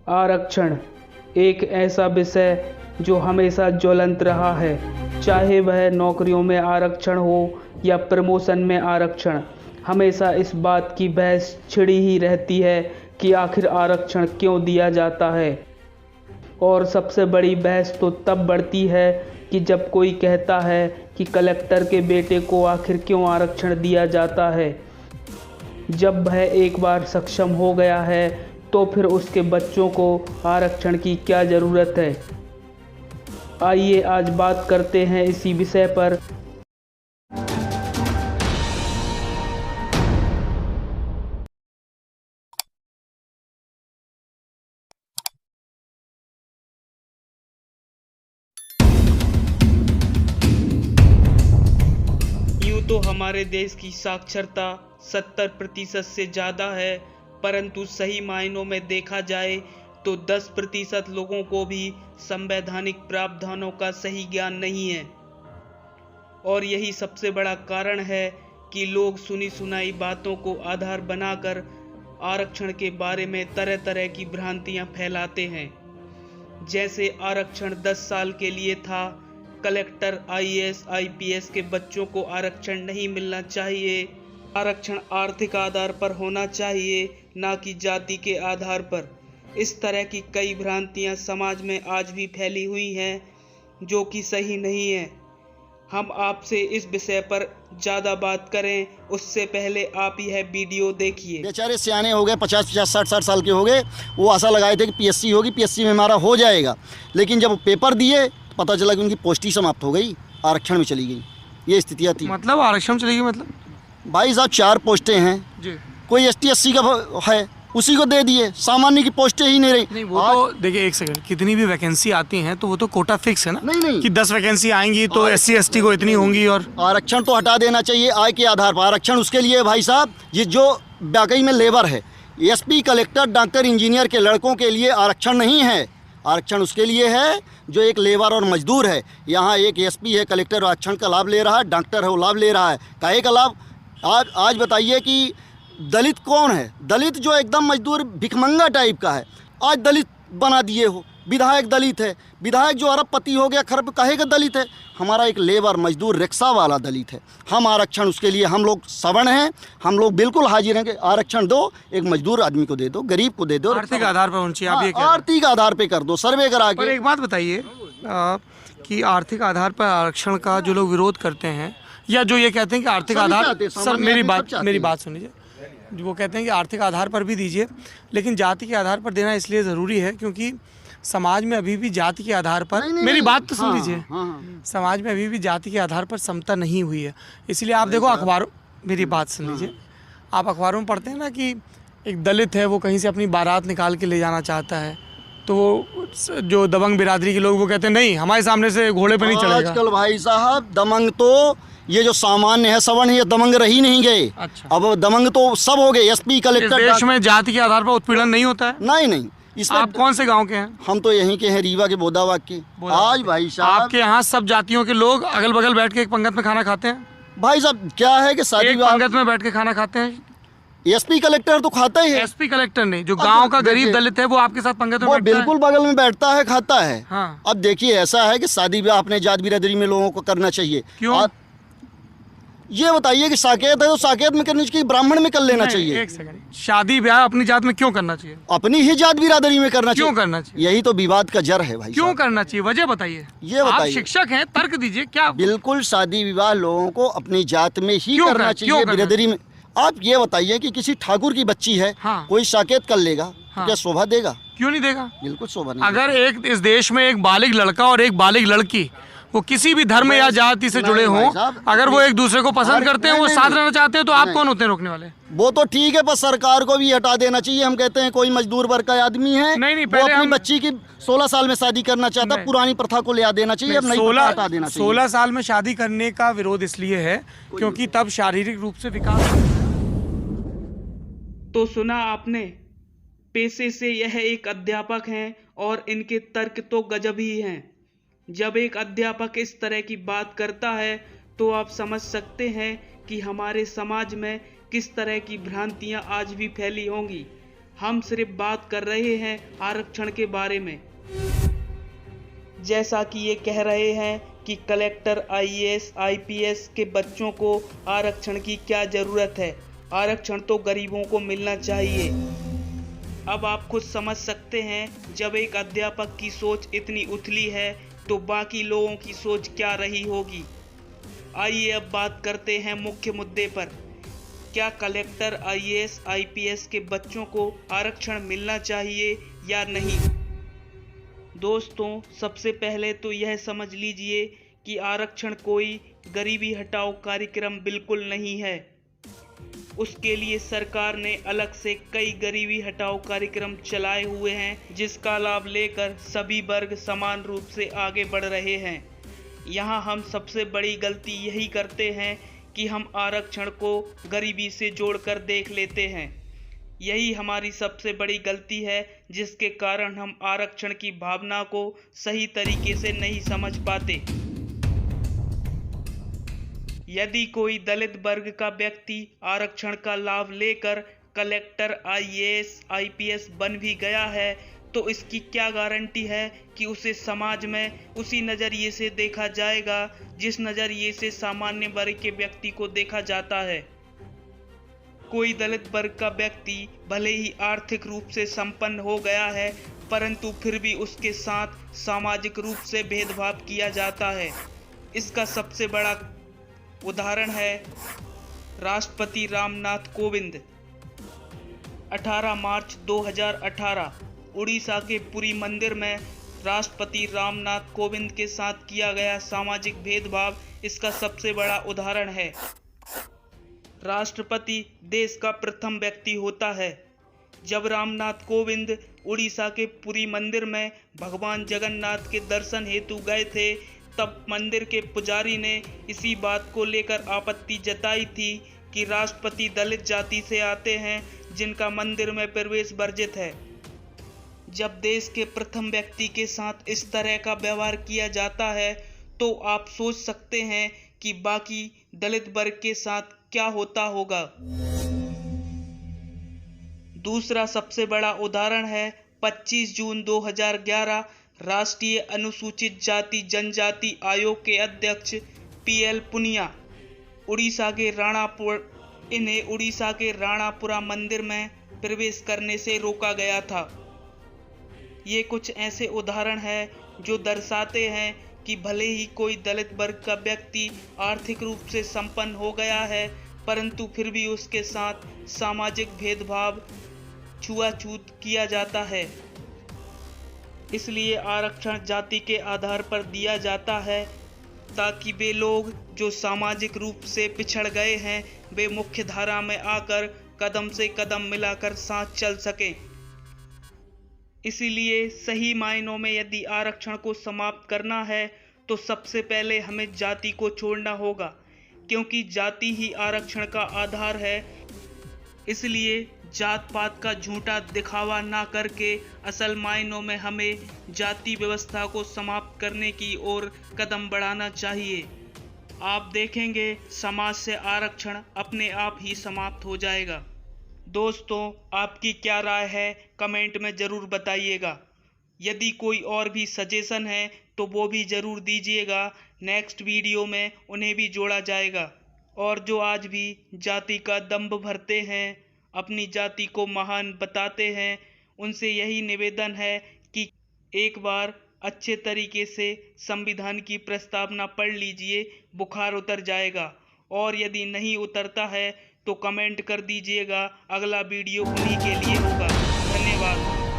आरक्षण एक ऐसा विषय जो हमेशा ज्वलंत रहा है, चाहे वह नौकरियों में आरक्षण हो या प्रमोशन में आरक्षण। हमेशा इस बात की बहस छिड़ी ही रहती है कि आखिर आरक्षण क्यों दिया जाता है। और सबसे बड़ी बहस तो तब बढ़ती है कि जब कोई कहता है कि कलेक्टर के बेटे को आखिर क्यों आरक्षण दिया जाता है। जब वह एक बार सक्षम हो गया है तो फिर उसके बच्चों को आरक्षण की क्या ज़रूरत है। आइए आज बात करते हैं इसी विषय पर। यूँ तो हमारे देश की साक्षरता 70% से ज़्यादा है, परंतु सही मायनों में देखा जाए तो 10% लोगों को भी संवैधानिक प्रावधानों का सही ज्ञान नहीं है। और यही सबसे बड़ा कारण है कि लोग सुनी सुनाई बातों को आधार बनाकर आरक्षण के बारे में तरह तरह की भ्रांतियां फैलाते हैं। जैसे आरक्षण 10 साल के लिए था, कलेक्टर, आईएएस, आईपीएस के बच्चों को आरक्षण नहीं मिलना चाहिए, आरक्षण आर्थिक आधार पर होना चाहिए, ना कि जाति के आधार पर। इस तरह की कई भ्रांतियां समाज में आज भी फैली हुई हैं, जो कि सही नहीं है। हम आपसे इस विषय पर ज़्यादा बात करें उससे पहले आप यह वीडियो देखिए। बेचारे सियाने हो गए, 50-50, 60-60 साल के हो गए, वो आशा लगाए थे कि पीएससी होगी, पीएससी में हमारा हो जाएगा। लेकिन जब वो पेपर दिए पता चला कि उनकी पोस्ट ही समाप्त हो गई, आरक्षण में चली गई। ये स्थितियाँ थी। मतलब आरक्षण चली गई मतलब? भाई साहब 4 पोस्टें हैं जी। कोई ST SC का है, उसी को दे दिए, सामान्य की पोस्टें ही नहीं रही। नहीं वो तो देखिए, एक सेकंड, कितनी भी वैकेंसी आती हैं तो वो तो कोटा फिक्स है ना। नहीं कि 10 वैकेंसी आएंगी तो SC ST को इतनी होंगी। और आरक्षण तो हटा देना चाहिए आय के आधार पर। आरक्षण उसके लिए भाई साहब, ये जो वाकई में लेबर है, SP, कलेक्टर, डॉक्टर, इंजीनियर के लड़कों के लिए आरक्षण नहीं है। आरक्षण उसके लिए है जो एक लेबर और मजदूर है। यहाँ एक SP है, कलेक्टर आरक्षण का लाभ ले रहा है, डॉक्टर है वो लाभ ले रहा है। काहे का लाभ? आज बताइए कि दलित कौन है? दलित जो एकदम मजदूर भिखमंगा टाइप का है, आज दलित बना दिए हो। विधायक दलित है, विधायक जो अरबपति हो गया, खरब, काहे का दलित है? हमारा एक लेबर मजदूर रिक्शा वाला दलित है। हम आरक्षण उसके लिए, हम लोग सवर्ण हैं, हम लोग बिल्कुल हाजिर हैं कि आरक्षण दो, एक मजदूर आदमी को दे दो, गरीब को दे दो, आर्थिक आधार पर होनी चाहिए। आर्थिक आधार पर कर दो, सर्वे करा के। एक बात बताइए कि आर्थिक आधार पर आरक्षण का जो लोग विरोध करते हैं, या जो ये कहते हैं कि आर्थिक आधार, सर मेरी बात सुनिए, वो कहते हैं कि आर्थिक आधार पर भी दीजिए, लेकिन जाति के आधार पर देना इसलिए ज़रूरी है क्योंकि समाज में अभी भी जाति के आधार पर, मेरी बात तो सुन लीजिए, समाज में अभी भी जाति के आधार पर समता नहीं हुई है। इसलिए आप देखो अखबारों, मेरी बात सुन लीजिए, आप अखबारों में पढ़ते हैं ना कि एक दलित है, वो कहीं से अपनी बारात निकाल के ले जाना चाहता है, तो वो जो दबंग बिरादरी के लोग वो कहते हैं नहीं, हमारे सामने से घोड़े पर नहीं चलेगा। आजकल भाई साहब दबंग तो ये जो सामान्य है, सवर्ण, ये दबंग रही नहीं गए। अच्छा। अब दबंग तो सब हो गए। SP, collector. देश में जाति के आधार पर उत्पीड़न नहीं होता है? नहीं। इसमें आप कौन से गांव के हैं? हम तो यहीं के हैं, रीवा के, बोदाबाग के। आज भाई साहब आपके यहाँ सब जातियों के लोग अगल बगल बैठ के एक पंगत में खाना खाते हैं? भाई साहब क्या है कि शादी पंगत में बैठ के खाना खाते हैं। SP, कलेक्टर तो खाता ही है। SP, कलेक्टर नहीं, जो गांव का गरीब दलित है वो आपके साथ पंगत में बैठता है? बिल्कुल बगल में बैठता है, खाता है। हाँ। अब देखिए ऐसा है कि शादी ब्याह अपने जात बिरादरी में लोगों को करना चाहिए। क्यों? ये बताइए कि साकेत है तो साकेत में करनी चाहिए, ब्राह्मण में कर लेना चाहिए। एक सेकंड, शादी ब्याह अपनी जात में क्यों करना चाहिए? अपनी ही जात बिरादरी में करना चाहिए। क्यों करना चाहिए? यही तो विवाद का जड़ है भाई। क्यों करना चाहिए, वजह बताइए। ये बताइए, आप शिक्षक हैं, तर्क दीजिए। क्या बिल्कुल शादी विवाह लोगों को अपनी जात में ही करना चाहिए, बिरादरी में। आप ये बताइए कि किसी ठाकुर की बच्ची है, कोई साकेत कर लेगा, क्या शोभा देगा? क्यों नहीं देगा? बिल्कुल शोभा नहीं। अगर एक इस देश में एक बालिग लड़का और एक बालिग लड़की, वो किसी भी धर्म या जाति से जुड़े हों, अगर वो एक दूसरे को पसंद करते हैं, वो साथ रहना चाहते हैं, तो आप कौन होते हैं रोकने वाले? वो तो ठीक है, पर सरकार को भी हटा देना चाहिए। हम कहते हैं कोई मजदूर वर्ग का आदमी है, नहीं, वो अपनी बच्ची की 16 साल में शादी करना चाहता है, पुरानी प्रथा को ले देना चाहिए, अब नई प्रथा हटा देना चाहिए। 16 साल में शादी करने का विरोध इसलिए है क्योंकि तब शारीरिक रूप से विकास। तो सुना आपने, पेशे से यह एक अध्यापक हैं और इनके तर्क तो गजब ही हैं। जब एक अध्यापक इस तरह की बात करता है तो आप समझ सकते हैं कि हमारे समाज में किस तरह की भ्रांतियां आज भी फैली होंगी। हम सिर्फ बात कर रहे हैं आरक्षण के बारे में। जैसा कि ये कह रहे हैं कि कलेक्टर, आईएएस, आईपीएस के बच्चों को आरक्षण की क्या ज़रूरत है, आरक्षण तो गरीबों को मिलना चाहिए। अब आप खुद समझ सकते हैं, जब एक अध्यापक की सोच इतनी उथली है तो बाकी लोगों की सोच क्या रही होगी। आइए अब बात करते हैं मुख्य मुद्दे पर। क्या कलेक्टर, आईएएस, आईपीएस के बच्चों को आरक्षण मिलना चाहिए या नहीं? दोस्तों, सबसे पहले तो यह समझ लीजिए कि आरक्षण कोई गरीबी हटाओ कार्यक्रम बिल्कुल नहीं है। उसके लिए सरकार ने अलग से कई गरीबी हटाओ कार्यक्रम चलाए हुए हैं, जिसका लाभ लेकर सभी वर्ग समान रूप से आगे बढ़ रहे हैं। यहाँ हम सबसे बड़ी गलती यही करते हैं कि हम आरक्षण को गरीबी से जोड़कर देख लेते हैं। यही हमारी सबसे बड़ी गलती है, जिसके कारण हम आरक्षण की भावना को सही तरीके से नहीं समझ पाते। यदि कोई दलित वर्ग का व्यक्ति आरक्षण का लाभ लेकर कलेक्टर, आईएएस, आईपीएस बन भी गया है, तो इसकी क्या गारंटी है कि उसे समाज में उसी नज़रिए से देखा जाएगा जिस नज़रिए से सामान्य वर्ग के व्यक्ति को देखा जाता है। कोई दलित वर्ग का व्यक्ति भले ही आर्थिक रूप से संपन्न हो गया है, परंतु फिर भी उसके साथ सामाजिक रूप से भेदभाव किया जाता है। इसका सबसे बड़ा उदाहरण है राष्ट्रपति रामनाथ कोविंद। 18 मार्च 2018 उड़ीसा के पुरी मंदिर में राष्ट्रपति रामनाथ कोविंद के साथ किया गया सामाजिक भेदभाव इसका सबसे बड़ा उदाहरण है। राष्ट्रपति देश का प्रथम व्यक्ति होता है। जब रामनाथ कोविंद उड़ीसा के पुरी मंदिर में भगवान जगन्नाथ के दर्शन हेतु गए थे, तब मंदिर के पुजारी ने इसी बात को लेकर आपत्ति जताई थी कि राष्ट्रपति दलित जाति से आते हैं, जिनका मंदिर में प्रवेश वर्जित है। जब देश के प्रथम व्यक्ति के साथ इस तरह का व्यवहार किया जाता है, तो आप सोच सकते हैं कि बाकी दलित वर्ग के साथ क्या होता होगा। दूसरा सबसे बड़ा उदाहरण है 25 जून 2011 राष्ट्रीय अनुसूचित जाति जनजाति आयोग के अध्यक्ष पीएल पुनिया। इन्हें उड़ीसा के राणापुरा मंदिर में प्रवेश करने से रोका गया था। ये कुछ ऐसे उदाहरण हैं जो दर्शाते हैं कि भले ही कोई दलित वर्ग का व्यक्ति आर्थिक रूप से संपन्न हो गया है, परंतु फिर भी उसके साथ सामाजिक भेदभाव, छुआछूत किया जाता है। इसलिए आरक्षण जाति के आधार पर दिया जाता है, ताकि वे लोग जो सामाजिक रूप से पिछड़ गए हैं, वे मुख्य धारा में आकर कदम से कदम मिलाकर साथ चल सकें। इसीलिए सही मायनों में यदि आरक्षण को समाप्त करना है, तो सबसे पहले हमें जाति को छोड़ना होगा, क्योंकि जाति ही आरक्षण का आधार है। इसलिए जात पात का झूठा दिखावा ना करके असल मायनों में हमें जाति व्यवस्था को समाप्त करने की ओर कदम बढ़ाना चाहिए। आप देखेंगे समाज से आरक्षण अपने आप ही समाप्त हो जाएगा। दोस्तों, आपकी क्या राय है कमेंट में ज़रूर बताइएगा। यदि कोई और भी सजेशन है तो वो भी ज़रूर दीजिएगा, नेक्स्ट वीडियो में उन्हें भी जोड़ा जाएगा। और जो आज भी जाति का दंभ भरते हैं, अपनी जाति को महान बताते हैं, उनसे यही निवेदन है कि एक बार अच्छे तरीके से संविधान की प्रस्तावना पढ़ लीजिए, बुखार उतर जाएगा। और यदि नहीं उतरता है तो कमेंट कर दीजिएगा, अगला वीडियो उन्हीं के लिए होगा। धन्यवाद।